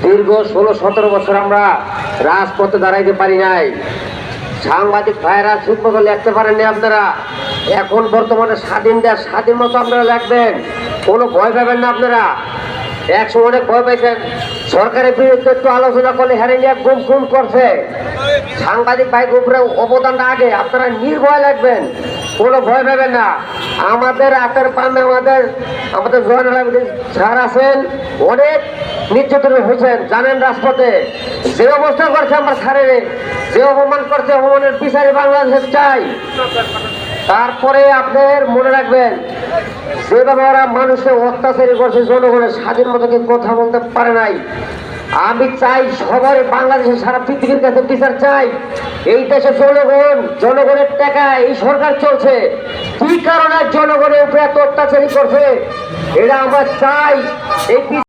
দীর্ঘ 16-17 বছর আমরা রাজপথে দাঁড়াইতে পারি নাই। সাংবাদিক ভাইরা ঠিক মতো লিখতে পারেননি আপনারা। এখন বর্তমানে স্বাধীন দেশ, স্বাধীন মতো আপনারা লিখবেন, কোনো ভয় পাবেন না আপনারা। একসময় অনেক ভয় পাইছেন, সরকারের বিরুদ্ধে একটু আলোচনা করলে হ্যারে নিয়ে গুম খুন করছে। সাংবাদিক ভাই গুমরা অবদানটা আগে, আপনারা নির্ভয় লাগবেন, কোনো ভয় পাবেন না। আমাদের হাতের পামে আমাদের জয়নাল আবেদিন স্যার আছেন, অনেক নির্যাতন হয়েছেন জানেন। রাজপথে যে অবস্থা করছে আমরা স্যারের, যে অপমান করছে, অপমানের বিচারে বাংলাদেশ চাই। তারপরে আপনার মনে রাখবেন, যেভাবে ওরা মানুষকে অত্যাচারী করছে, জনগণের স্বাধীন মতো কথা বলতে পারে নাই। আমি চাই সবার বাংলাদেশের সারা পৃথিবীর কাছে বিচার চাই। এই দেশে জনগণের টাকায় এই সরকার চলছে, কি কারণে জনগণের উপরে এত অত্যাচারী করছে, এটা আমরা চাই। এই